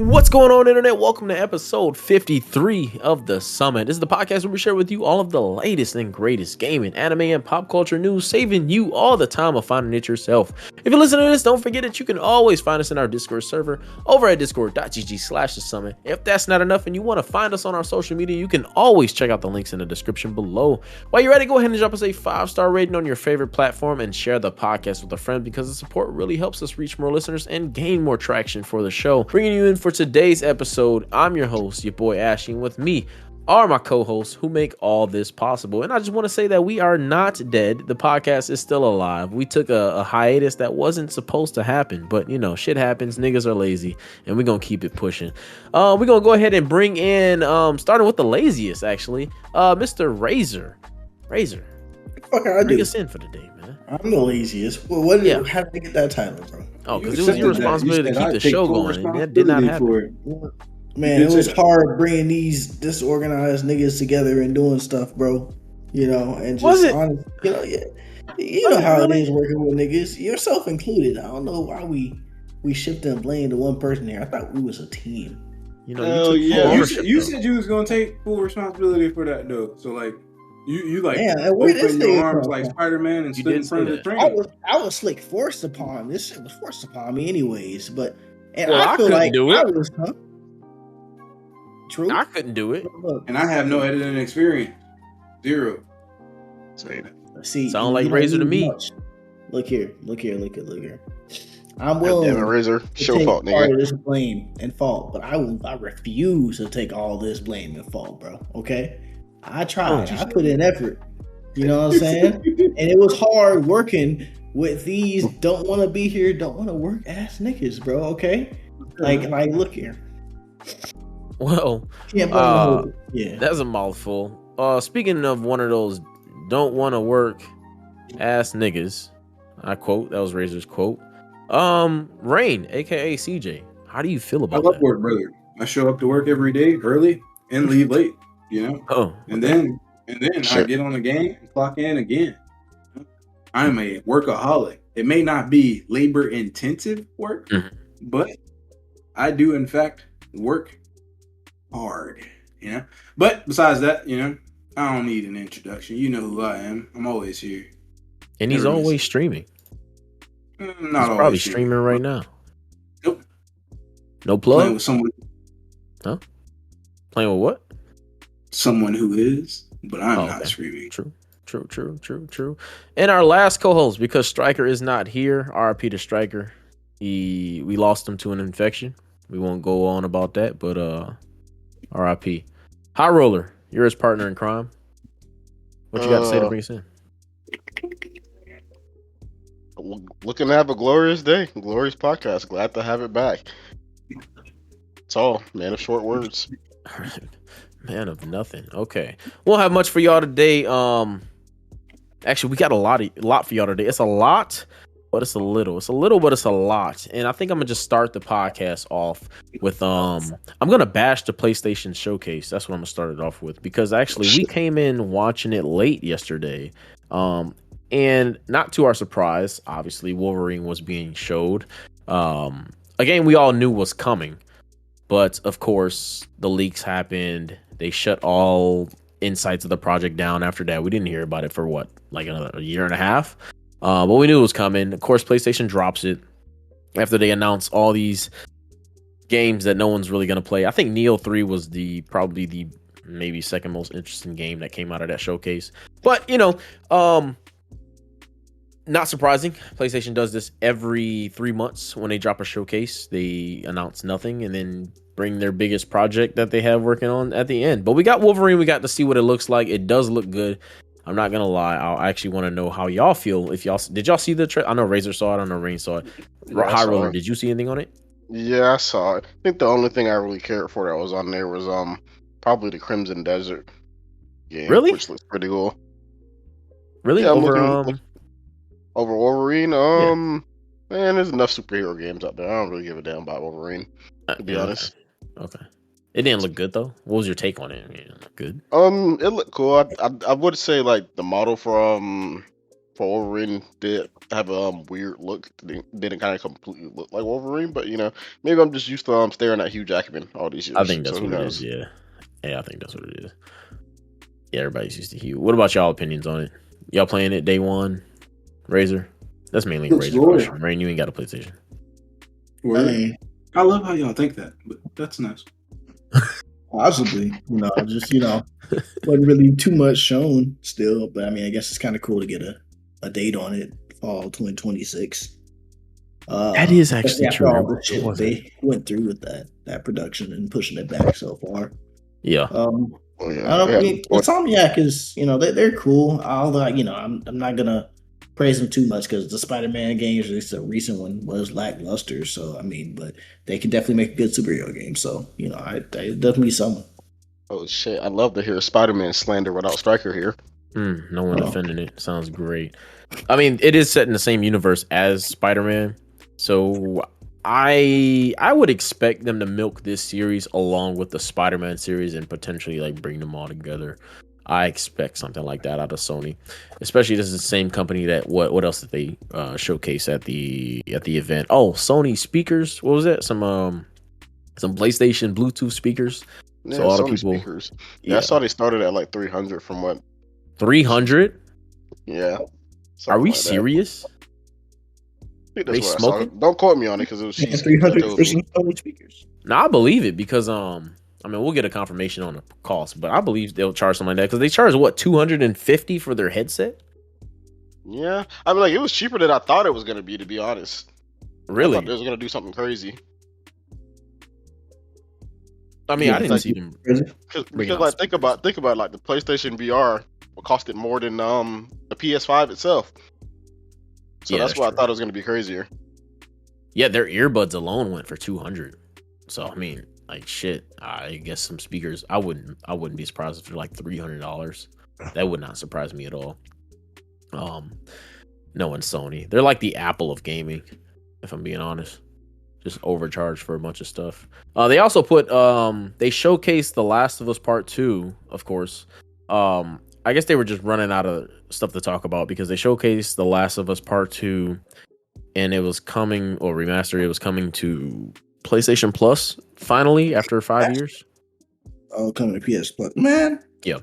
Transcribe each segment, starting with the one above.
What's going on, Internet? Welcome to episode 53 of The Summit. This is the podcast where we share with you all of the latest and greatest gaming, anime, and pop culture news, saving you all the time of finding it yourself. If you're listening to this, don't forget that you can always find us in our Discord server over at discord.gg/The Summit. If that's not enough and you want to find us on our social media, you can always check out the links in the description below. While you're ready, go ahead and drop us a 5-star rating on your favorite platform and share the podcast with a friend because the support really helps us reach more listeners and gain more traction for the show. Bringing you in for today's episode, I'm your host, your boy Ashy, and with me are my co-hosts who make all this possible. And I just want to say that we are not dead. The podcast is still alive. We took a hiatus that wasn't supposed to happen, but you know, shit happens. Niggas are lazy, and we're gonna keep it pushing. We're gonna go ahead and bring in, starting with the laziest, actually, Mr. Razor. Fuck, I bring do. us in for the day, man. I'm the laziest. Well, how did I get that title, bro? Oh, because it was your responsibility to keep the show going, and that did not happen. Man, it was hard bringing these disorganized niggas together and doing stuff, bro. You know, and just Was it? honest, you know how it is working with niggas, yourself included. I don't know why we shift and blame to one person here. I thought we was a team. You know, you said you was gonna take full responsibility for that though. So like. You like open your arms like Spider-Man and stood in front of the train. I was slick forced upon. This shit was forced upon me anyways. But I feel like do it. I was, True. I couldn't do it. And I have no editing experience. Zero. See, sound like Razor to me. Much. Look here. I'm willing Razor. Show take fault, part nigga. of this blame and fault, but I refuse to take all this blame and fault, bro. Okay? I tried. I put in effort. You know what I'm saying? And it was hard working with these don't want to be here, don't want to work ass niggas, bro. Okay? Like look here. Well, yeah, that's a mouthful. Speaking of one of those don't want to work ass niggas, I quote, that was Razor's quote. Rain, aka CJ, how do you feel about that? I love work, brother. I show up to work every day early and leave late. You know, and then I get on the game and clock in again. I'm a workaholic. It may not be labor intensive work, but I do in fact work hard. You know, but besides that, you know, I don't need an introduction. You know who I am. I'm always here, and he's always streaming. Not he's always probably streaming right now. Nope. No plug. Playing with someone. Huh? Playing with what? Someone who is, but I'm not streaming. True. And our last co-host, because Stryker is not here, RIP to Stryker. We lost him to an infection. We won't go on about that, but RIP. High Roller, you're his partner in crime. What you got to say to bring us in? Looking to have a glorious day, glorious podcast. Glad to have it back. It's all, man, of short words. Man of nothing. Okay. Won't have much for y'all today. Actually, we got a lot for y'all today. It's a lot, but it's a little. It's a little, but it's a lot. And I think I'm gonna just start the podcast off with I'm gonna bash the PlayStation Showcase. That's what I'm gonna start it off with, because actually we came in watching it late yesterday. And not to our surprise, obviously Wolverine was being showed. A game we all knew was coming. But of course, the leaks happened. They shut all insights of the project down after that. We didn't hear about it for a year and a half. But we knew it was coming. Of course, PlayStation drops it after they announce all these games that no one's really going to play. I think Neo 3 was probably the maybe second most interesting game that came out of that showcase. But, you know, not surprising. PlayStation does this every 3 months. When they drop a showcase, they announce nothing and then bring their biggest project that they have working on at the end. But we got Wolverine. We got to see what it looks like. It does look good. I'm not gonna lie. I actually want to know how y'all feel. Did y'all see the trailer? I know Razor saw it. I know Rain saw it. High Roller, did you see anything on it? Yeah, I saw it. I think the only thing I really cared for that was on there was probably the Crimson Desert game. Really? Which looks pretty cool. Really? Yeah, Over Wolverine? Man, there's enough superhero games out there. I don't really give a damn about Wolverine, to be honest. Okay. It didn't look good though. What was your take on it? I mean, it looked good. It looked cool. I would say like the model from for Wolverine did have a weird look. Didn't kind of completely look like Wolverine, but maybe I'm just used to staring at Hugh Jackman all these years. I think that's so what it is. Yeah, I think that's what it is. Yeah, everybody's used to Hugh. What about y'all opinions on it? Y'all playing it day one? Razor? That's mainly a Razor question. Rain, you ain't got a PlayStation. I love how y'all think that, but that's nice. Possibly, wasn't really too much shown still, but I mean, I guess it's kind of cool to get a date on it, fall 2026. That is actually true. All the shit they went through with that production and pushing it back so far. Yeah. Insomniac is, they're cool. Although, I'm not gonna praise them too much because the Spider-Man games, at least the recent one, was lackluster. So I mean, but they can definitely make a good superhero game. So I definitely some. Oh shit! I'd love to hear Spider-Man slander without Stryker here. No one defending it. Sounds great. I mean, it is set in the same universe as Spider-Man, so I would expect them to milk this series along with the Spider-Man series and potentially like bring them all together. I expect something like that out of Sony, especially this is the same company that what else did they showcase at the event? Oh, Sony speakers. What was that? Some PlayStation Bluetooth speakers. Yeah, so a lot Sony of people. Speakers. Yeah, I saw they started at like 300 from what. 300? Yeah. Are we serious? I think that's what I saw. Don't quote me on it because it was 300 for some Sony speakers. No, I believe it because I mean, we'll get a confirmation on the cost, but I believe they'll charge something like that because they charge what, $250 for their headset? Yeah, I mean, like it was cheaper than I thought it was going to be honest. Really? I thought they was going to do something crazy. I mean, I didn't see them because like think about like the PlayStation VR costed more than the PS5 itself. So that's why I thought it was going to be crazier. Yeah, their earbuds alone went for $200. So I mean, like shit. I guess some speakers. I wouldn't be surprised if they're like $300. That would not surprise me at all. Knowing Sony, they're like the Apple of gaming, if I'm being honest. Just overcharged for a bunch of stuff. They also put they showcased The Last of Us Part 2, of course. I guess they were just running out of stuff to talk about because they showcased The Last of Us Part 2 and it was coming, or remastered, it was coming to PlayStation Plus finally after 5 years. Oh, coming to PS Plus. Man. Yeah.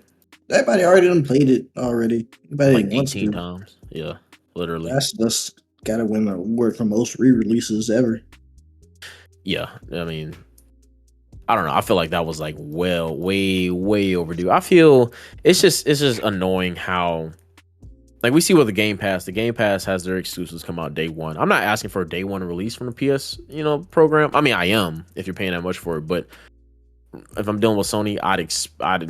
Everybody already done played it already. Everybody like 18 times. Yeah, literally. That's just gotta win the award for most re-releases ever. Yeah, I mean, I don't know. I feel like that was like way overdue. I feel it's just annoying how, like, we see with the Game Pass has their exclusives come out day one. I'm not asking for a day one release from the PS, program. I mean, I am if you're paying that much for it, but if I'm dealing with Sony,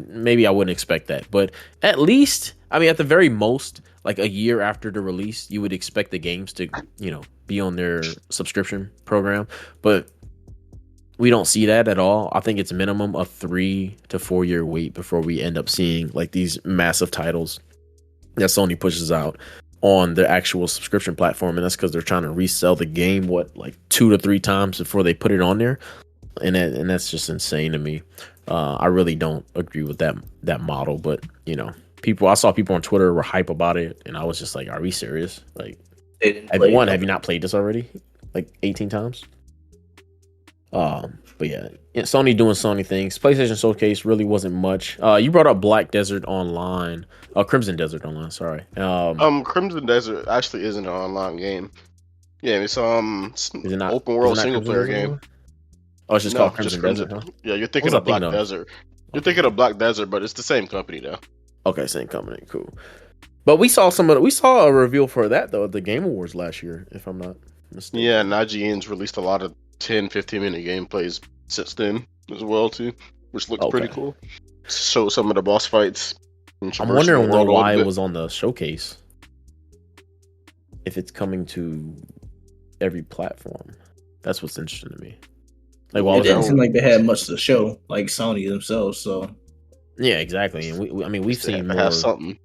maybe I wouldn't expect that. But at least, I mean, at the very most, like a year after the release, you would expect the games to, be on their subscription program. But we don't see that at all. I think it's minimum a 3 to 4 year wait before we end up seeing like these massive titles that Sony pushes out on the actual subscription platform. And that's because they're trying to resell the game, like 2 to 3 times before they put it on there. And that's just insane to me. I really don't agree with that model, but I saw people on Twitter were hype about it, and I was just like, "Are we serious? Like, have you not played this already? Like 18 times?" But yeah, Sony doing Sony things. PlayStation Showcase really wasn't much. You brought up Black Desert Online, Crimson Desert Online. Sorry. Crimson Desert actually isn't an online game. Yeah, it's is it not, open world single player game. Oh, it's just called Crimson Desert, huh? Yeah, you're thinking of Black Desert. You're thinking of Black Desert, but it's the same company though. Okay, same company, cool. But we saw a reveal for that though at the Game Awards last year, if I'm not mistaken. Yeah, and IGN's released a lot of 10-15 minute gameplays since then as well too, which looks pretty cool. Show some of the boss fights. I'm wondering why it was on the showcase. If it's coming to every platform, that's what's interesting to me. Like, it didn't seem like they had much to show, like Sony themselves. So, yeah, exactly. And we've seen more. Have something.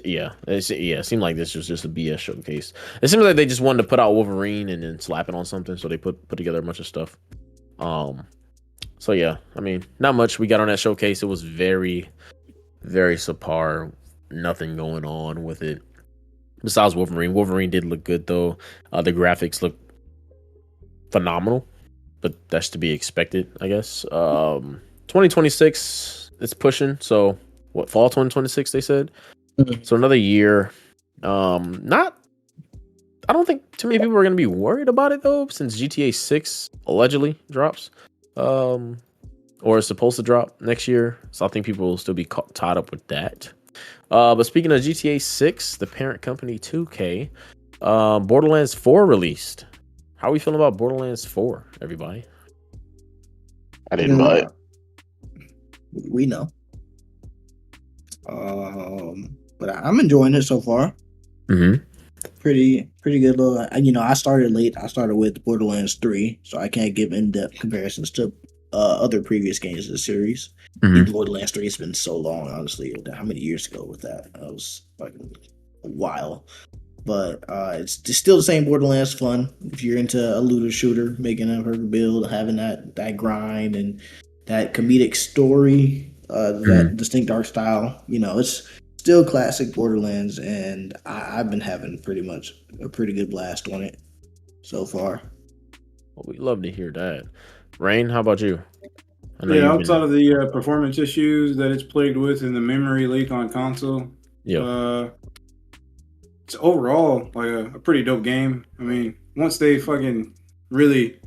It seemed like this was just a BS showcase. It seems like they just wanted to put out Wolverine and then slap it on something, so they put together a bunch of stuff. So yeah, I mean, not much we got on that showcase. It was very, very subpar. Nothing going on with it. Besides Wolverine did look good though. The graphics look phenomenal, but that's to be expected, I guess. 2026, it's pushing. So what? Fall 2026, they said. So another year. Not. I don't think too many people are going to be worried about it though, since GTA 6 allegedly drops, or is supposed to drop next year. So I think people will still be tied up with that. But speaking of GTA 6, the parent company 2K, Borderlands 4 released. How are we feeling about Borderlands 4, everybody? I didn't buy it. We know. But I'm enjoying it so far. Mm-hmm. Pretty good little. I started late. I started with Borderlands 3, so I can't give in-depth comparisons to other previous games of the series. Mm-hmm. Borderlands 3 has been so long, honestly. How many years ago with that? It was like a while. But it's still the same Borderlands fun. If you're into a looter shooter, making a perfect build, having that grind and that comedic story, that distinct art style, it's still classic Borderlands, and I've been having pretty much a pretty good blast on it so far. Well, we love to hear that. Rain, how about you? Outside of the performance issues that it's plagued with in the memory leak on console, it's overall like a pretty dope game. I mean, once they fucking really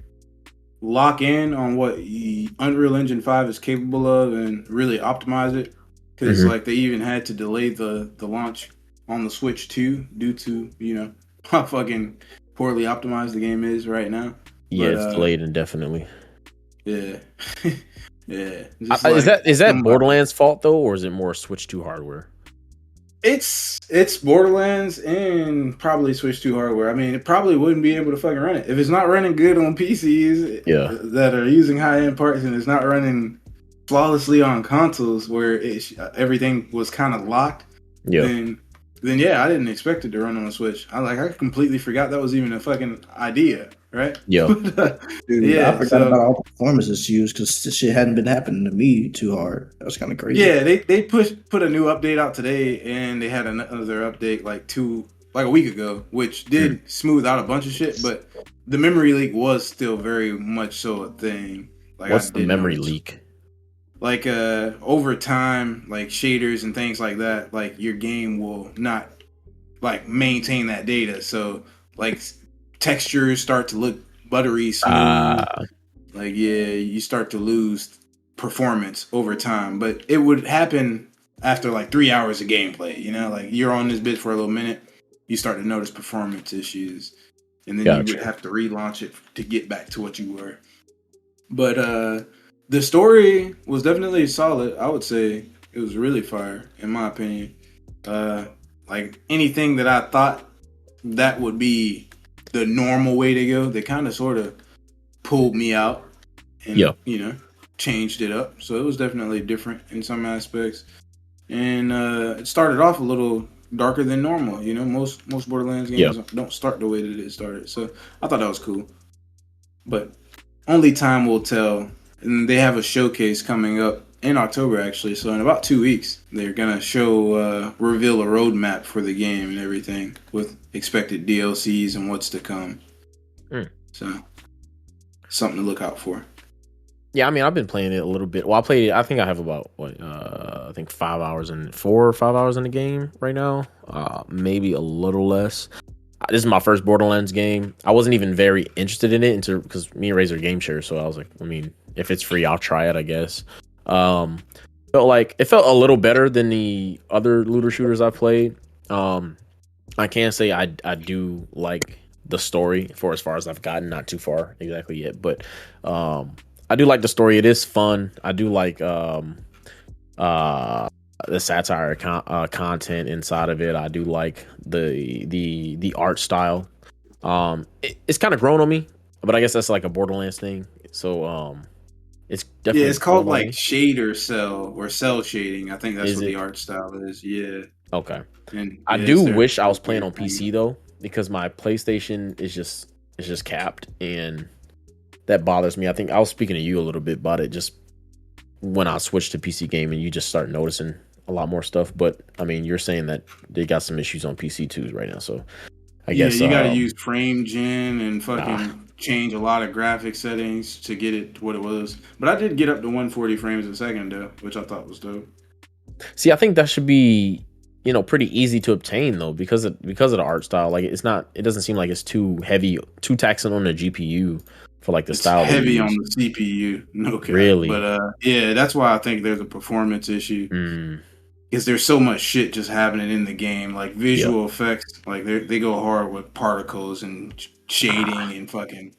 lock in on what Unreal Engine 5 is capable of and really optimize it, because like they even had to delay the launch on the Switch 2 due to how fucking poorly optimized the game is right now. Yeah, it's delayed indefinitely. Yeah. Yeah. Is that Borderlands' fault though, or is it more Switch 2 hardware? It's Borderlands and probably Switch 2 hardware. I mean, it probably wouldn't be able to fucking run it if it's not running good on PCs that are using high-end parts, and it's not running flawlessly on consoles where everything was kind of locked. Yeah. Then I didn't expect it to run on a Switch. I completely forgot that was even a fucking idea, right? Yeah. Dude, I forgot about all the performance issues because this shit hadn't been happening to me too hard. That was kind of crazy. Yeah, they put a new update out today, and they had another update like a week ago, which did smooth out a bunch of shit, but the memory leak was still very much so a thing. Like, what's the memory leak? Like over time, like shaders and things like that, like your game will not like maintain that data. So like textures start to look buttery smooth. Like you start to lose performance over time. But it would happen after like 3 hours of gameplay, like you're on this bitch for a little minute, you start to notice performance issues. And then you would have to relaunch it to get back to what you were. But the story was definitely solid. I would say it was really fire, in my opinion. Like anything that I thought that would be the normal way to go, they kind of sort of pulled me out and changed it up. So it was definitely different in some aspects. And it started off a little darker than normal. Most Borderlands games don't start the way that it started. So I thought that was cool. But only time will tell. And they have a showcase coming up in October, actually. So in about 2 weeks, they're going to reveal a roadmap for the game and everything with expected DLCs and what's to come. So something to look out for. Yeah, I mean, I've been playing it a little bit. Well, I played it. I think I have about 4 or 5 hours in the game right now. Maybe a little less. This is my first Borderlands game. I wasn't even very interested in it because me and Razor game share. So I was like, I mean, if it's free, I'll try it, I guess. It felt a little better than the other looter shooters I played. I can say I do like the story for as far as I've gotten, not too far exactly yet, but I do like the story. It is fun. I do like the satire content inside of it. I do like the art style. It's kind of grown on me, but I guess that's like a Borderlands thing. So it's definitely it's called like shader cell or cell shading. I think that's what the art style is. Yeah. Okay. And I do wish I was playing on PC though, because my PlayStation is just capped, and that bothers me. I think I was speaking to you a little bit about it just when I switched to PC gaming. You just start noticing a lot more stuff. But I mean, you're saying that they got some issues on PC too right now, so I guess you got to use frame gen and fucking change a lot of graphic settings to get it to what it was. But I did get up to 140 frames a second though, which I thought was dope. See, I think that should be, pretty easy to obtain though, because of the art style. Like it doesn't seem like it's too heavy, too taxing on the GPU for like the style. Heavy on the CPU, no cap. Really, but yeah, that's why I think there's a performance issue. Because there's so much shit just happening in the game, like visual effects, like they go hard with particles and shading and fucking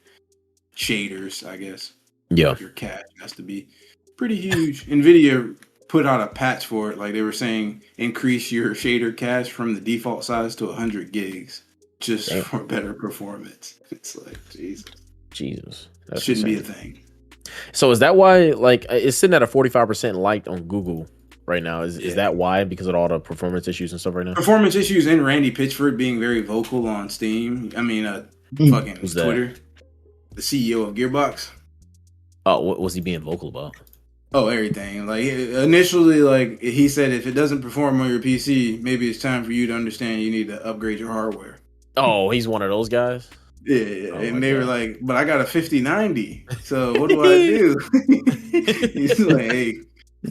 shaders, I guess. Yeah, your cache has to be pretty huge. Nvidia put out a patch for it, like they were saying, increase your shader cache from the default size to 100 gigs just for better performance. It's like Jesus, that shouldn't be a thing. So is that why, like, it's sitting at a 45% liked on Google right now? Is that why? Because of all the performance issues and stuff right now? Performance issues and Randy Pitchford being very vocal on Steam. I mean, fucking Twitter. The CEO of Gearbox. Oh, what was he being vocal about? Oh, everything. Like, initially, like, he said if it doesn't perform on your PC, maybe it's time for you to understand you need to upgrade your hardware. Oh, he's one of those guys? Yeah, and they were like, but I got a 5090, so what do I do? He's like, hey.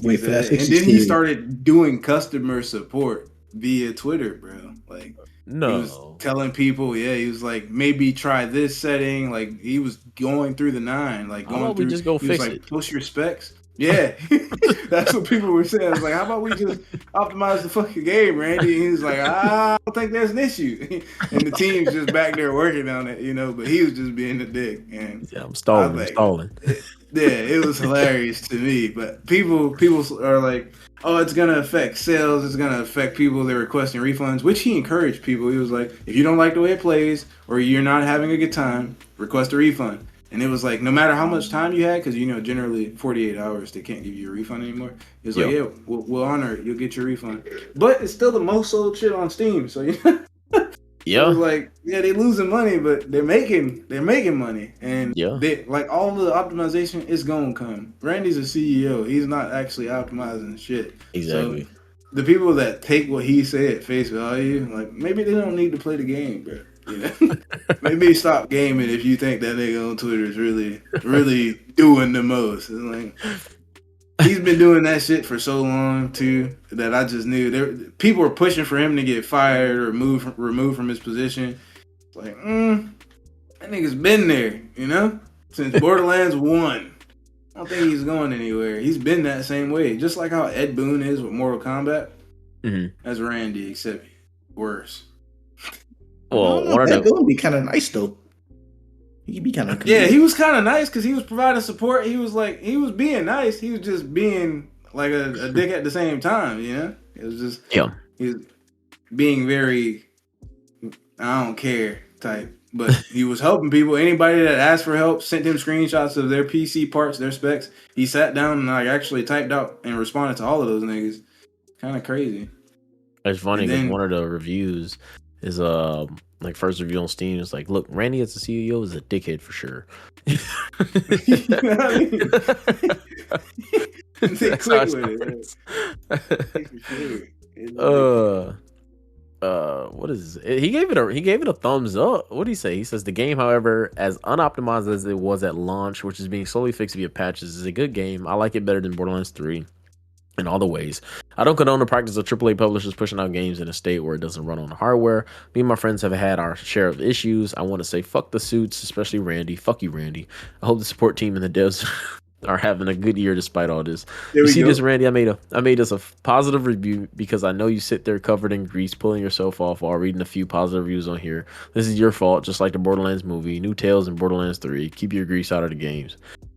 Wait for that. And then he started doing customer support via Twitter, bro. Like, he was telling people, he was like, maybe try this setting. Like, he was going through the nine, like going through. Just go fix it. Push your specs. Yeah, that's what people were saying. I was like, how about we just optimize the fucking game, Randy? And he was like, I don't think there's an issue. And the team's just back there working on it, but he was just being a dick. And I'm stalling. Yeah, it was hilarious to me. But people are like, oh, it's going to affect sales. It's going to affect people. They're requesting refunds, which he encouraged people. He was like, if you don't like the way it plays or you're not having a good time, request a refund. And it was like, no matter how much time you had, because, generally 48 hours, they can't give you a refund anymore. It was like, we'll honor it. You'll get your refund. But it's still the most sold shit on Steam. So, yeah. It was like, they losing money, but they're making money. And they, like, all the optimization is going to come. Randy's a CEO. He's not actually optimizing shit. Exactly. So the people that take what he said at face value, like, maybe they don't need to play the game, bro. Maybe stop gaming if you think that nigga on Twitter is really doing the most. It's like, he's been doing that shit for so long too that I just knew people were pushing for him to get fired or removed from his position. It's like, that nigga's been there, since Borderlands 1. I don't think he's going anywhere. He's been that same way, just like how Ed Boon is with Mortal Kombat. As Randy, except worse. Well, that would be kind of nice though. He'd be kind of he was kind of nice because he was providing support. He was being nice. He was just being like a dick at the same time. It was just he was being very I don't care type. But he was helping people. Anybody that asked for help, sent him screenshots of their PC parts, their specs. He sat down and actually typed out and responded to all of those niggas. Kind of crazy. It's funny because one of the reviews is first review on Steam is like, look, Randy as the CEO is a dickhead for sure. What is it? He gave it a thumbs up. What did he say? He says the game, however, as unoptimized as it was at launch, which is being slowly fixed via patches, is a good game. I like it better than Borderlands 3. In all the ways. I don't condone the practice of AAA publishers pushing out games in a state where it doesn't run on the hardware. Me and my friends have had our share of issues. I want to say fuck the suits, especially Randy. Fuck you, Randy. I hope the support team and the devs are having a good year despite all this. You see this, Randy? I made us a positive review because I know you sit there covered in grease, pulling yourself off while reading a few positive reviews on here. This is your fault, just like the Borderlands movie, new tales in Borderlands 3. Keep your grease out of the games.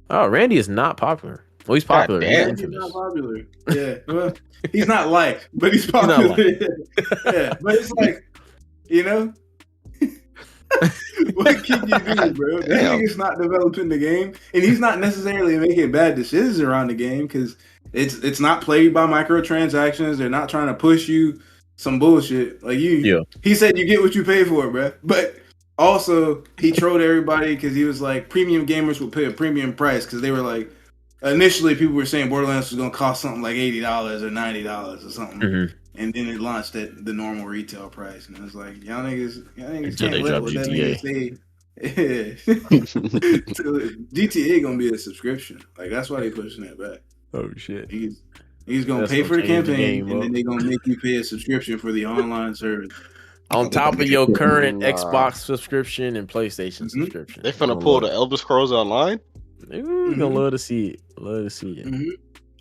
Oh, Randy is not popular. Well, he's popular. He's not popular. Yeah. Well, he's not liked, but he's popular. Yeah. But it's like, what can you do, bro? That nigga's not developing the game. And he's not necessarily making bad decisions around the game because it's not played by microtransactions. They're not trying to push you some bullshit. Like he said you get what you pay for, bro. But also, he trolled everybody because he was like, premium gamers would pay a premium price because they were like, initially people were saying Borderlands was gonna cost something like $80 or $90 or something, and then it launched at the normal retail price, and it was like y'all niggas can't let what that nigga say. So GTA gonna be a subscription, like that's why they pushing that back. Oh shit! He's gonna pay for the campaign, and then they gonna make you pay a subscription for the online service. On top of your current Xbox subscription and PlayStation subscription. They finna pull the Elder Scrolls Online? We're gonna love to see it.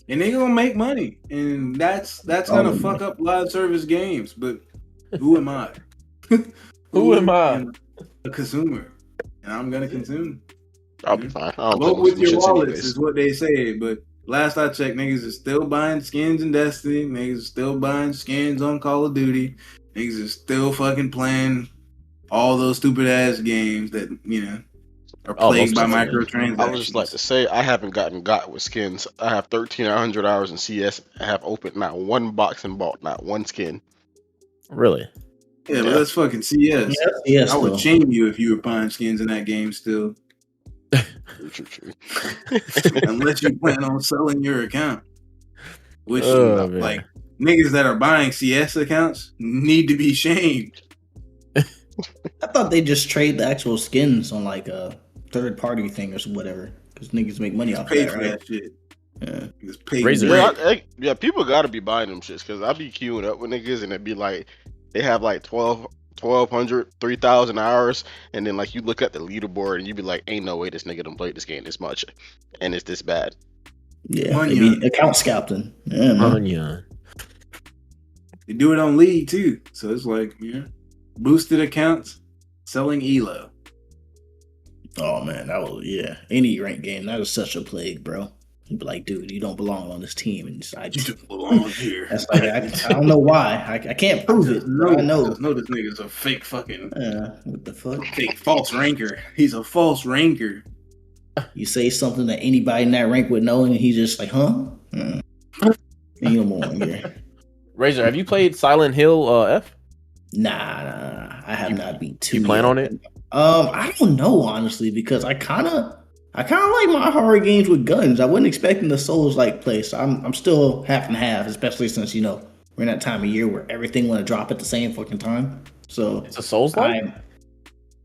And they gonna make money. And that's gonna fuck up live service games. But who am I? Who am I? A consumer. And I'm gonna consume. I'll be fine. Vote with your wallets is what they say, but last I checked, niggas is still buying skins in Destiny. Niggas is still buying skins on Call of Duty. Niggas is still fucking playing all those stupid ass games that, are plagued by microtransactions. I would just like to say I haven't got with skins. I have 1,300 hours in CS. I have opened not one box and bought not one skin. Really? Yeah, but that's fucking CS. Yes, I would shame you if you were buying skins in that game still. True. Unless you plan on selling your account. Which, like, niggas that are buying CS accounts need to be shamed. I thought they just trade the actual skins on like a third party thing or whatever, because niggas make money off of that, right? That shit. Yeah. Just pay People gotta be buying them shits, because I be queuing up with niggas and it be like they have like 1,200, 3,000 hours, and then like you look at the leaderboard and you be like, ain't no way this nigga done played this game this much and it's this bad. Yeah, they be account scalping. Yeah, man. They do it on League too, so it's like, boosted accounts, selling ELO. Oh man, any ranked game, that is such a plague, bro. You'd be like, dude, you don't belong on this team, and you don't belong here. That's like I don't know why. I can't prove it. I know this nigga's a fake fucking what the fuck? Fake false ranker. He's a false ranker. You say something that anybody in that rank would know, and he's just like, huh? Ain't no more here. Razor, have you played Silent Hill F? Nah, I have not beat 2. You plan on it? I don't know, honestly, because I kind of like my horror games with guns. I wasn't expecting the Souls-like play, so I'm still half and half, especially since we're in that time of year where everything want to drop at the same fucking time. So it's a Souls-like.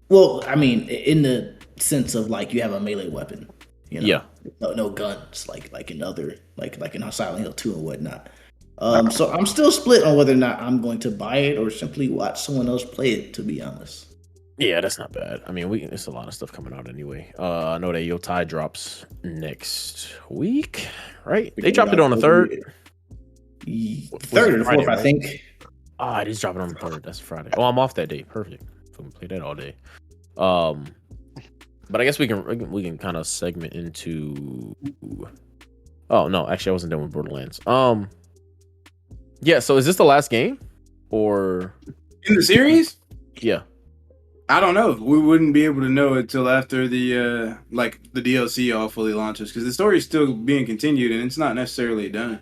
Well, I mean, in the sense of like you have a melee weapon, yeah, no guns like in other like in Silent Hill 2 and whatnot. So I'm still split on whether or not I'm going to buy it or simply watch someone else play it, to be honest. Yeah, that's not bad. I mean, there's a lot of stuff coming out anyway. I know that Yotei drops next week, right? They dropped it on the 3rd. 3rd or the 4th, right? I think. It is dropping on the 3rd. That's Friday. Oh, I'm off that day. Perfect. So we can play that all day. But I guess we can kind of segment into. Oh no, actually, I wasn't done with Borderlands. Yeah. So is this the last game, or in the series? Yeah. I don't know. We wouldn't be able to know until after the DLC all fully launches, because the story is still being continued and it's not necessarily done.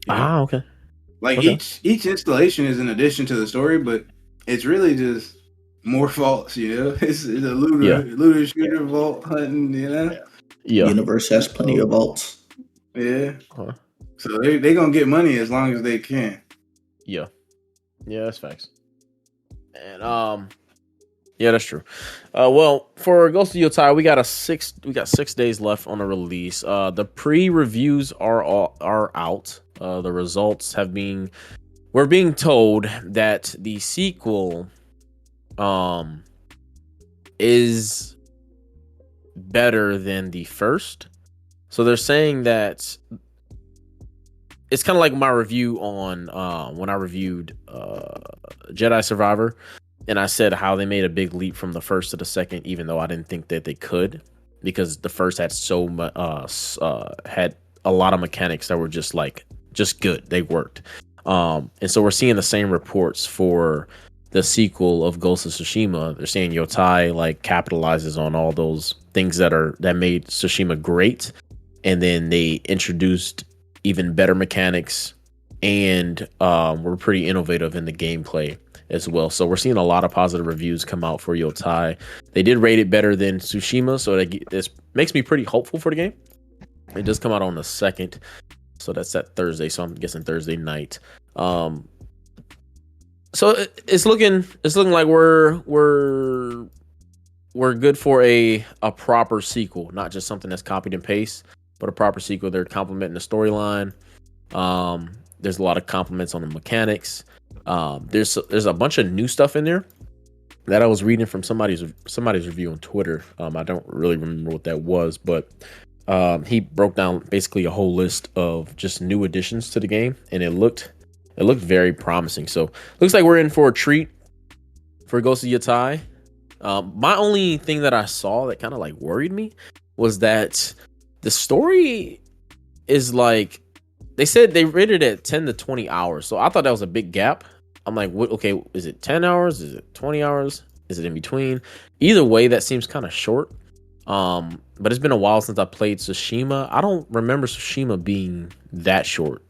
Okay. Like each installation is an addition to the story, but it's really just more vaults. It's a looter shooter vault hunting. Yeah. Universe has plenty of vaults. Yeah. Huh. So they gonna get money as long as they can. Yeah. Yeah, that's facts. And yeah, that's true. Well, for Ghost of Yotei, we got 6 days left on the release. The pre-reviews are out. The results we're being told that the sequel is better than the first. So they're saying that it's kind of like my review on when I reviewed Jedi Survivor. And I said how they made a big leap from the first to the second, even though I didn't think that they could, because the first had had a lot of mechanics that were just good. They worked. And so we're seeing the same reports for the sequel of Ghost of Tsushima. They're saying Yotei capitalizes on all those things that made Tsushima great, and then they introduced even better mechanics and were pretty innovative in the gameplay as well. So we're seeing a lot of positive reviews come out for Yotei. They did rate it better than Tsushima, so this makes me pretty hopeful for the game. It does come out on the 2nd, so that's that Thursday. So I'm guessing Thursday night. So it's looking like we're good for a proper sequel, not just something that's copied and paste, but a proper sequel. They're complimenting the storyline. There's a lot of compliments on the mechanics. There's a bunch of new stuff in there that I was reading from somebody's review on Twitter. I don't really remember what that was, but he broke down basically a whole list of just new additions to the game, and it looked very promising. So looks like we're in for a treat for Ghost of Yotei. My only thing that I saw that kind of like worried me was that the story is like, they said they rated it at 10 to 20 hours. So I thought that was a big gap. I'm like, what, okay, is it 10 hours? Is it 20 hours? Is it in between? Either way, that seems kind of short. But it's been a while since I played Tsushima. I don't remember Tsushima being that short.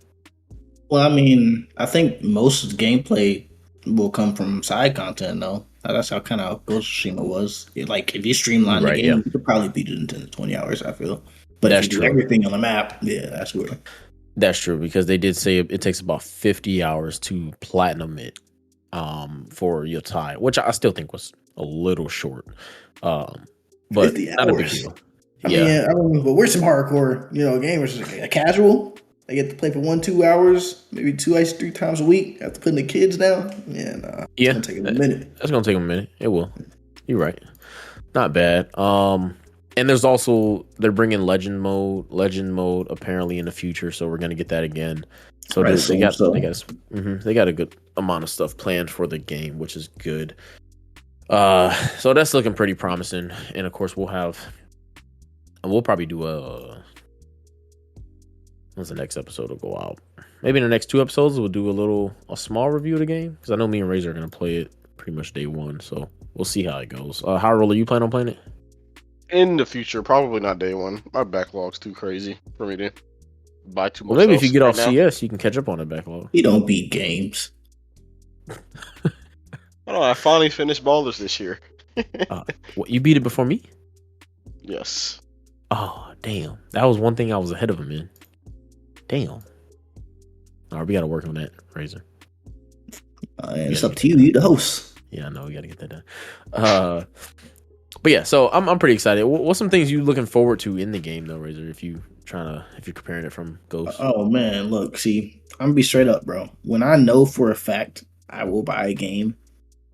Well, I mean, I think most gameplay will come from side content, though. That's how kind of Ghost of Tsushima was. Like, if you streamline the game, you could probably beat it in 10 to 20 hours, I feel. But if you do everything on the map, yeah, that's where. That's true, because they did say it takes about 50 hours to platinum it for Yotei, which I still think was a little short. But not a big deal. I mean, but we're some hardcore, gamers. A casual. They get to play for 1-2 hours, maybe 2-3 times a week after putting the kids down. Yeah, nah. It's gonna take them a minute. That's gonna take them a minute. It will. You're right. Not bad. And there's also, they're bringing legend mode apparently in the future, so we're gonna get that again. So they got a good amount of stuff planned for the game, which is good. So that's looking pretty promising. And of course, we'll probably do when's the next episode will go out? Maybe in the next 2 episodes we'll do a small review of the game, because I know me and Razor are gonna play it pretty much day one, so we'll see how it goes. How are you planning on playing it? In the future, probably not day one. My backlog's too crazy for me to buy too much. Well, maybe if you get off CS, you can catch up on the backlog. You don't beat games. I finally finished Ballers this year. What, you beat it before me? Yes. Oh, damn. That was one thing I was ahead of him in. Damn. All right, we got to work on that, Razor. It's up to you. You're the host. Yeah, I know. We got to get that done. But yeah, so I'm pretty excited. What's some things you looking forward to in the game, though, Razor? If you're comparing it from Ghost. Oh man, look, see, I'm gonna be straight up, bro. When I know for a fact I will buy a game,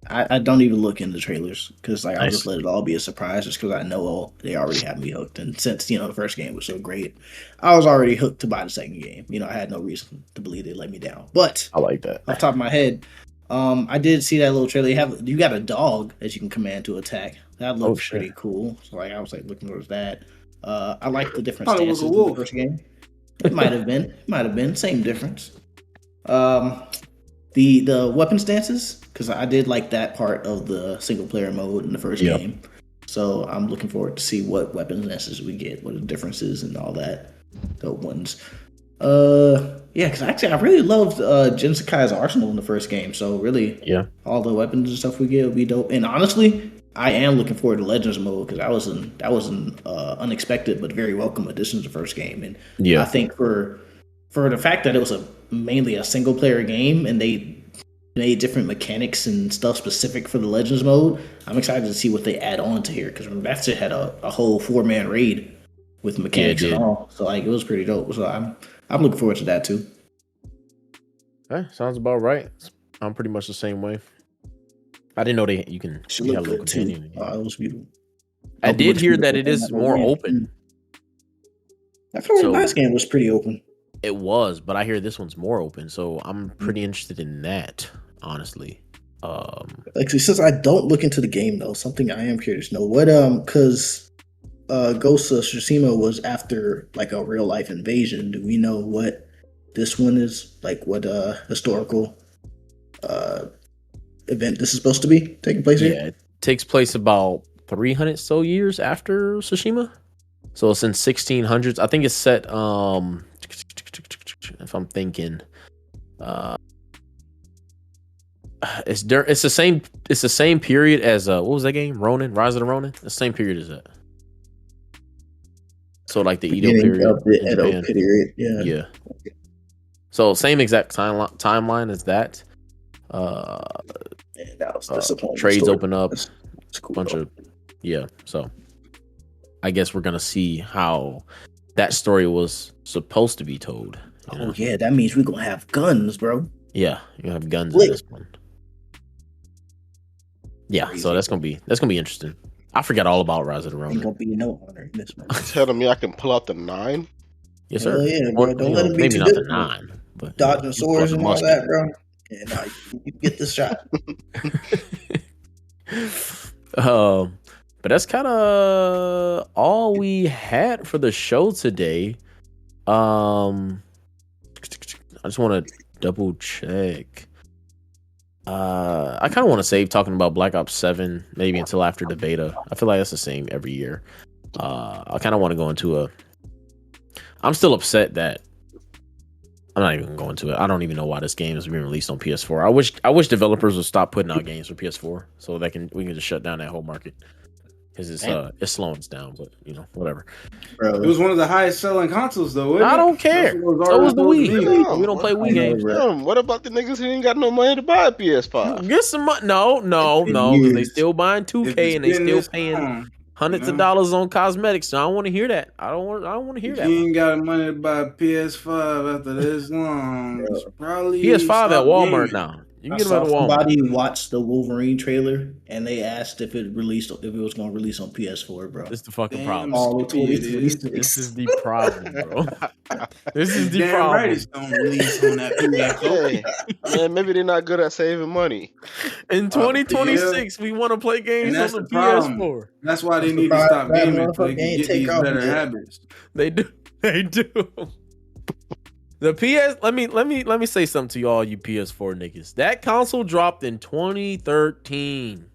I don't even look into trailers, because I'll just let it all be a surprise, just because I know they already have me hooked. And since the first game was so great, I was already hooked to buy the second game. I had no reason to believe they let me down. But I like that. Off the top of my head, I did see that little trailer. You got a dog that you can command to attack. That looks pretty cool. So I was looking towards that. I like the different stances in the first game. It might have been same difference. The weapon stances, because I did like that part of the single player mode in the first game. So I'm looking forward to see what weapon stances we get, what the differences and all that. The ones. Because actually I really loved Jin Sakai's arsenal in the first game. So really, all the weapons and stuff we get will be dope. And honestly, I am looking forward to Legends mode, because that was an unexpected but very welcome addition to the first game. And I think for the fact that it was mainly a single player game, and they made different mechanics and stuff specific for the Legends mode, I'm excited to see what they add on to here, because that shit had a whole 4-man raid with mechanics and all. So it was pretty dope. So I'm looking forward to that too. Okay, sounds about right. I'm pretty much the same way. I didn't know you can have a little companion. It was beautiful. I did hear that it is more open. I feel like the last game was pretty open. It was, but I hear this one's more open, so I'm pretty interested in that, honestly. Actually, since I don't look into the game though, something I am curious to know what because Ghost of Tsushima was after a real life invasion. Do we know what this one is like? What historical event this is supposed to be taking place here? Yeah, it takes place about 300 so years after Tsushima. So it's in 1600s. I think it's set. If I'm thinking, it's the same period as what was that game? Ronin, Rise of the Ronin. The same period as that. So like the Edo Beginning period of the in Edo Japan. period. Yeah. Yeah. So same exact timeline as that. That was disappointing. Trades story. open up. That's cool, Bunch though. of So I guess we're gonna see how that story was supposed to be told. Oh yeah, that means we're gonna have guns, bro. Yeah, you're gonna have guns in this one. Yeah, crazy. So that's gonna be interesting. I forgot all about Rise of the Ronin. Ain't gonna be no honor in this one. Telling me I can pull out the 9? Yes, sir. Yeah, bro. Don't let it be maybe too not the good. 9, but dodging swords and all that, bro. Yeah, nah, you get the shot. But that's kind of all we had for the show today. I just want to double check. I kind of want to save talking about Black Ops 7 maybe until after the beta. I feel like that's the same every year. I kind of want to go into I'm still upset that I'm not even going to go into it. I don't even know why this game is being released on PS4. I wish developers would stop putting out games for PS4 so we can just shut down that whole market. Because it's slowing us down, but whatever. Bro, it was one of the highest selling consoles, though. I don't care. So was the Wii. We don't play Wii games. What about the niggas who ain't got no money to buy a PS5? Get some money. No. Because they still buying 2K and they still paying hundreds of dollars on cosmetics. So I don't want to hear that. I don't want to hear that. You ain't got money to buy a PS5 after this long. Probably PS5 at Walmart now. You can get them at Walmart. Somebody watched the Wolverine trailer and they asked if it was going to release on PS4, bro. This is the fucking problem. This is the problem, bro. This is the problem. Right, it's going to release on that PS4. Man, maybe they're not good at saving money. In 2026, we want to play games on the PS4. That's why they need to stop gaming so they can get these better habits. They do. The PS, let me say something to you all, you PS4 niggas. That console dropped in 2013.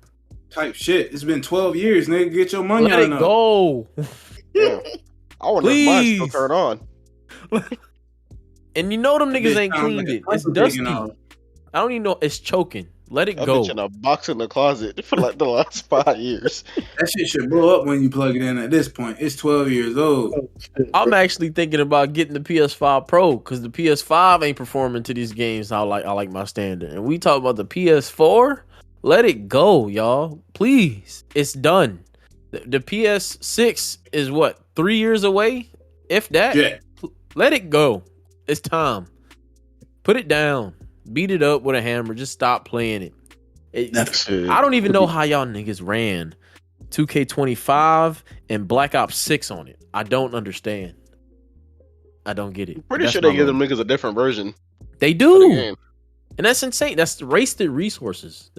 Type shit. It's been 12 years, nigga. Get your money Let it go. Yeah. I wonder if mine still turn on. And them niggas ain't cleaned it. It's dusty. I don't even know. It's choking. Let it go. I've been in a box in the closet for like the last 5 years. That shit should blow up when you plug it in at this point. It's 12 years old. I'm actually thinking about getting the PS5 Pro because the PS5 ain't performing to these games. I like my standard. And we talk about the PS4. Let it go, y'all. Please. It's done. The PS6 is what? 3 years away? If that. Yeah. Let it go. It's time. Put it down. Beat it up with a hammer. Just stop playing it. I don't even know how y'all niggas ran 2K25 and Black Ops 6 on it. I don't understand. I don't get it. Pretty sure they give them niggas a different version. They do. And that's insane. That's wasted resources.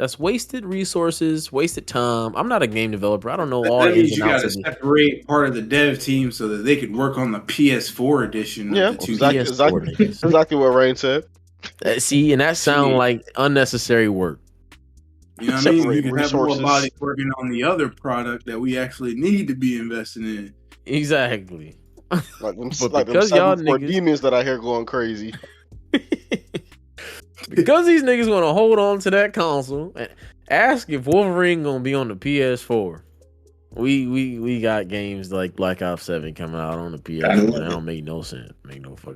Wasted time. I'm not a game developer. I don't know all the ins and outs of it. You got to separate part of the dev team so that they could work on the PS4 edition. Yeah, of the exactly what Rain said. See, and that sounds like unnecessary work. You know what I mean? You can have more bodies working on the other product that we actually need to be investing in. Exactly. Like them 7-4 demons that I hear going crazy. Because these niggas want to hold on to that console and ask if Wolverine gonna be on the PS4. We got games like Black Ops 7 coming out on the PS4. That don't make no sense.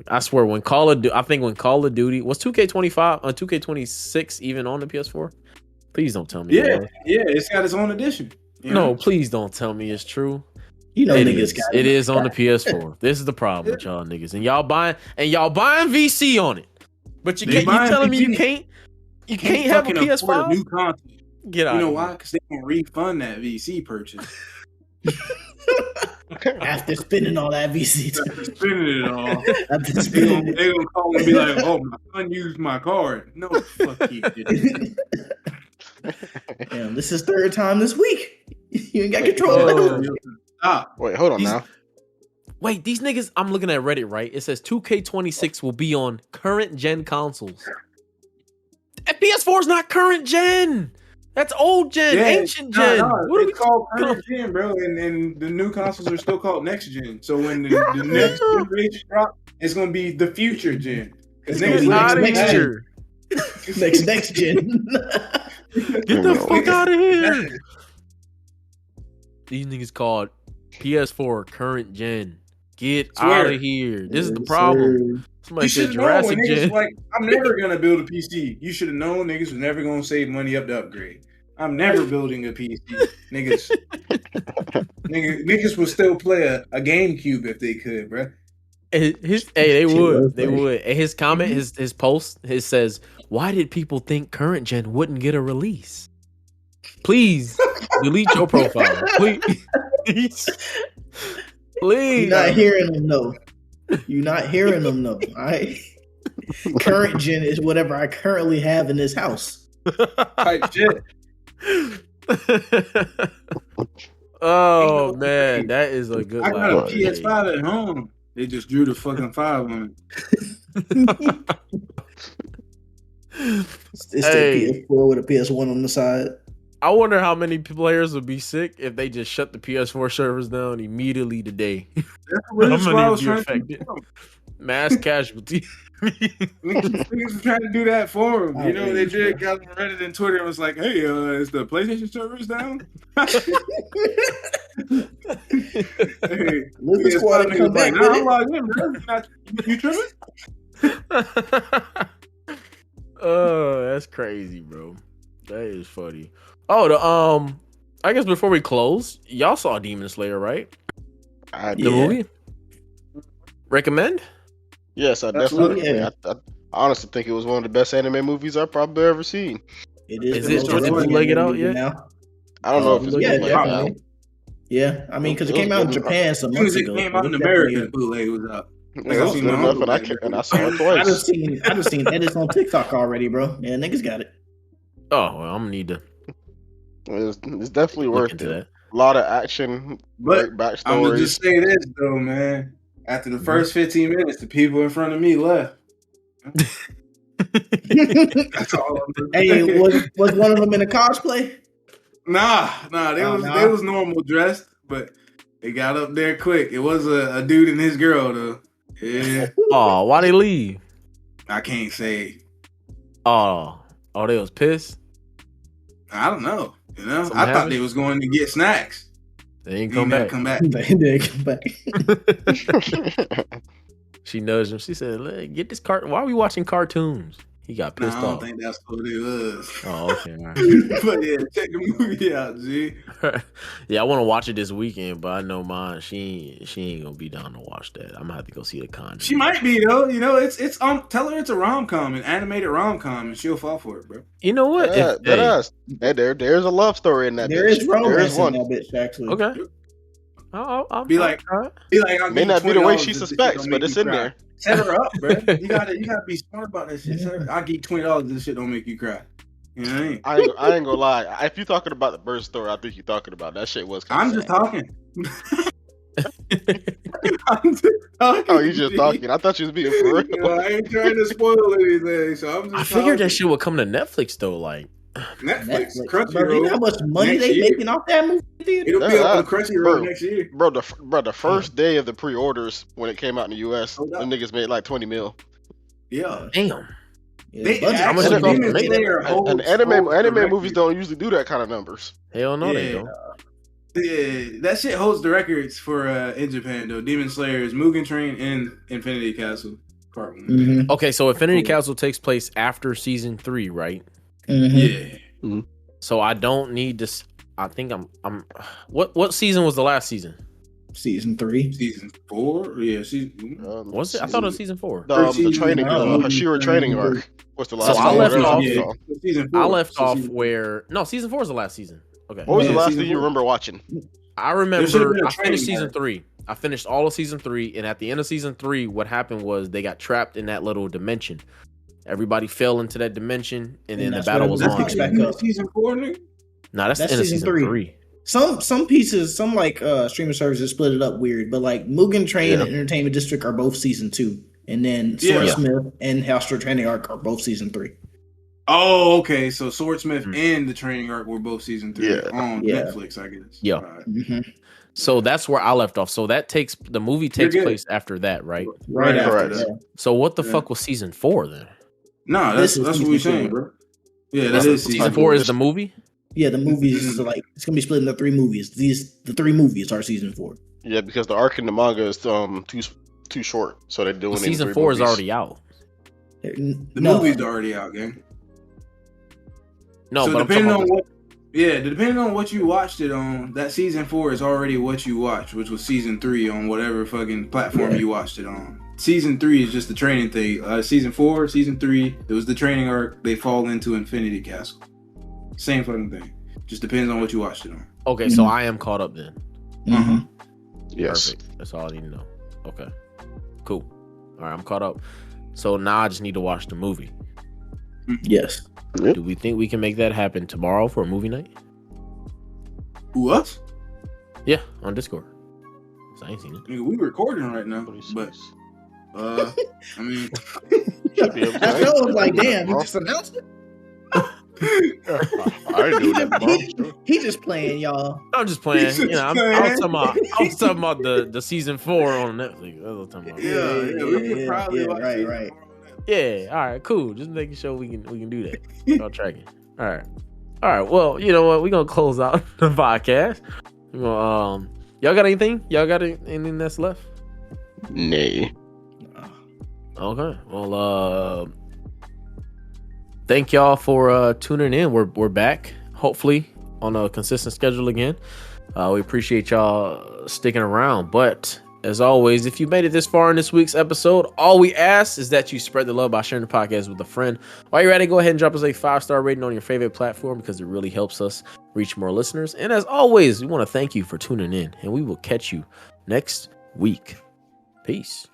I swear when Call of Duty was 2K25 on 2K26 even on the PS4. Please don't tell me. Yeah, it's got its own edition. No, please don't tell me it's true. It is on the PS4. This is the problem with y'all niggas, and y'all buying VC on it. But you telling me you can't have a PS5? New console. Get out. You know why? Because they gonna refund that VC purchase. After spending all that VC, spending it all, they're gonna call and be like, "Oh, my son used my card." No, fuck you. Damn, this is third time this week. You ain't got control. Stop. Wait, hold on now. Wait, these niggas. I'm looking at Reddit. Right, it says 2K26 will be on current gen consoles. PS4 is not current gen. That's old gen, ancient gen. What it's called current gen, bro, and the new consoles are still called next gen. So when the next generation drop, it's gonna be the future gen. It's next year. Next gen. Get the fuck out of here. These niggas called PS4 current gen. Get out of here. This is the problem. Somebody said Jurassic Gen. Like, I'm never gonna build a PC. You should have known niggas was never gonna save money up to upgrade. I'm never building a PC. Niggas would still play a GameCube if they could, bro. They would. And his comment, his post, it says, "Why did people think current gen wouldn't get a release? Please delete your profile. Please. Please." You're not hearing them, no. You're not hearing them, no. All right. Current gen is whatever I currently have in this house. Type shit. Oh man, that is a good. I got a PS5 at home. They just drew the fucking 5 on it. It's the PS4 with a PS1 on the side. I wonder how many players would be sick if they just shut the PS4 servers down immediately today. That's really what I was trying to do. Mass casualty. Niggas were trying to do that for them. You know what they did? Got on Reddit and Twitter and was like, "Hey, is the PlayStation servers down?" Hey, Lucas Squad to come back. I'm logged in, bro. You tripping? Oh, that's crazy, bro. That is funny. Oh, I guess before we close, y'all saw Demon Slayer, right? The movie. Recommend? Yes, I definitely. Yeah. I honestly think it was one of the best anime movies I've probably ever seen. It is. Is it bootlegged out yet? Now? I don't know if it's bootlegged out. Yeah, I mean, because it came out in Japan some months ago. It came out in America. Bootleg was out. I saw it twice. I just seen edits on TikTok already, bro. Yeah, niggas got it. Oh, well, I'm gonna need to. It's definitely worth it. A lot of action, great backstory. I'm gonna just say this though, man. After the first 15 minutes, the people in front of me left. That's all. Hey, was one of them in a cosplay? Nah. They was normal dressed, but they got up there quick. It was a dude and his girl though. Yeah. Oh, why they leave? I can't say. Oh, they was pissed. I don't know. You know, I thought they was going to get snacks. They ain't come back. They didn't come back. She nudged him. She said, "Get this cartoon. Why are we watching cartoons?" He got pissed off. I don't think that's what it was. Oh, okay. All right. But yeah, check the movie out, G. Yeah, I want to watch it this weekend, but I know mine. She ain't gonna be down to watch that. I'm gonna have to go see The Conjuring. She might be though. You know, it's tell her it's a rom-com, an animated rom-com, and she'll fall for it, bro. You know what? There's a love story in that. There is romance in that bitch, actually. Okay. I'll be like, may not be the way she suspects, but it's in there. Set her up, bro. You gotta be smart about that shit. I'll give you $20. This shit don't make you cry. You know what I mean? I ain't gonna lie. If you're talking about the bird story, I think you're talking about that shit was. I'm just talking. Oh, you just talking? I thought you was being for real. You know, I ain't trying to spoil anything, so I'm just. I figured that shit would come to Netflix though, like. Netflix. Crunchyroll. You know how much money they making off that movie? It'll be up on Crunchyroll next year. Bro, the first day of the pre-orders when it came out in the US, the niggas made like 20 mil. Yeah. Damn. How much anime movies don't usually do that kind of numbers. Hell no, they don't. Yeah, that shit holds the records for in Japan though. Demon Slayer is Mugen Train and Infinity Castle Part 1. Mm-hmm. Okay, so Infinity Castle takes place after season 3, right? Mm-hmm. Yeah. Mm-hmm. So I don't need this. I think I'm. What season was the last season? Season 3. Season 4. Yeah. Was it? I thought it was season 4. The training, Hashira training arc was the last. So I left off. Season 4. I left off where season 4 is the last season. Okay. What was the last thing you remember watching? I remember I finished season 3. I finished all of season 3, and at the end of season 3, what happened was they got trapped in that little dimension. Everybody fell into that dimension, and then the battle was on. Season 4, nigga? No, that's the end of season 3. Some pieces, some like streaming services split it up weird, but like Mugen Train and Entertainment District are both season 2, and then Swordsmith and Hellstra Training Arc are both season 3. Oh, okay. So Swordsmith and the Training Arc were both season 3 on Netflix, I guess. Yeah. Right. Mm-hmm. So that's where I left off. So the movie takes place after that, right? Right after that. So what the fuck was season 4 then? No, that's what we're saying, bro. Yeah, that is season 4 is the movie? Yeah, the movies is like it's gonna be split into 3 movies. The 3 movies are season 4. Yeah, because the arc in the manga is too short, so they're doing season 4 is already out. The movie's already out, gang. No, so but depending on what you watched it on, that season 4 is already what you watched, which was season 3 on whatever fucking platform you watched it on. Season 3 is just the training thing. Season 4, season 3, it was the training arc. They fall into Infinity Castle. Same fucking thing. Just depends on what you watched it on. Okay, so I am caught up then. Mm-hmm. Yes. Perfect. That's all I need to know. Okay. Cool. All right, I'm caught up. So now I just need to watch the movie. Yes. Yep. Do we think we can make that happen tomorrow for a movie night? Who else? Yeah, on Discord. So I ain't seen it. Nigga, we recording right now, but I mean, should be able to. I was like, damn, you just announced it. I didn't do that. He just playing, y'all. I'm just playing. I was talking about the season 4 on Netflix. That's what I'm talking about. Yeah, we could probably watch it. Right. Yeah, all right, cool. Just making sure we can do that. Y'all tracking. All right. Well, you know what? We're gonna close out the podcast. Y'all got anything? Y'all got anything that's left? Nay. Okay. Well, thank y'all for tuning in. We're back, hopefully on a consistent schedule again. We appreciate y'all sticking around. But as always, if you made it this far in this week's episode, all we ask is that you spread the love by sharing the podcast with a friend. While you're at it, go ahead and drop us a 5-star rating on your favorite platform because it really helps us reach more listeners. And as always, we want to thank you for tuning in, and we will catch you next week. Peace.